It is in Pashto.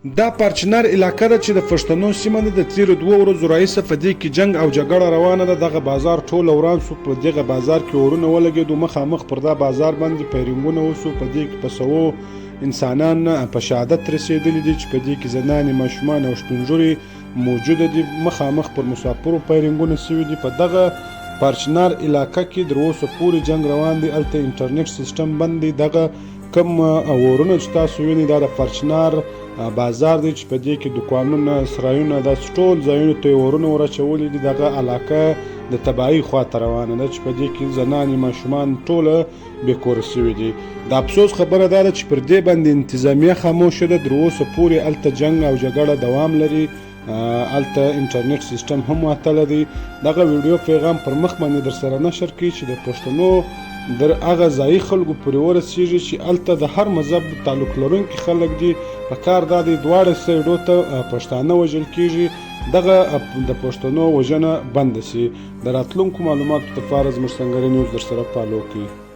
دا پارچنار علاقه ده چې د پښتنو سیمه ده. د تیرو 2 ورځو راهیسه په دې کې جنګ او جګړه روانه ده. دغه بازار ټول وران سو. په دغه بازار کې اورونه ولګېدو. مخامخ پر دا بازار باندې پیرنګونه وسو. په دې کې په سوو انسانان په شهادت رسېدلي دي چې په دې کې زنانې، ماشومان او شپینږوري موجوده دي. مخامخ پر مسافرو پیرنګونه سوي دي. په دغه پارچنار علاقه کې تر اوسه پورې جنګ روان دی. هلته انټرنیټ سیسټم بند دی. دغه کم اورونه چې تاسو وینئ دا د پارچنار بازار دی چې په دې کې دوکانونه، سرایونه، داسې ټول ځایونو ته یې اورونه ورچولي دي. دغه علاقه د تباهۍ خواته روانه ده چې په دې کې زنانې، ماشومان ټوله بېکوره سوي دي. د افسوس خبره دا ده چې پر دې باندې انتظامیه خاموشه ده. تر اوسه پورې هلته جنګ او جګړه دوام لري. هلته انټرنیټ سیسټم هم معطله دی. دغه ویډیو پیغام پر مخ باندې در سره نشر کړي چې د پښتنو در هغه ځایي خلکو پورې ورسېږي چې هلته د هر مذهب تعلق لرونکي خلک دي. په کار دا دی دواړه سایډو ته پښتانه وژل کېږي. دغه د پښتنو وژنه بنده سي. د راتلونکو معلوماتو لپاره زموږ سنګري نیوز در سره فالو کړئ.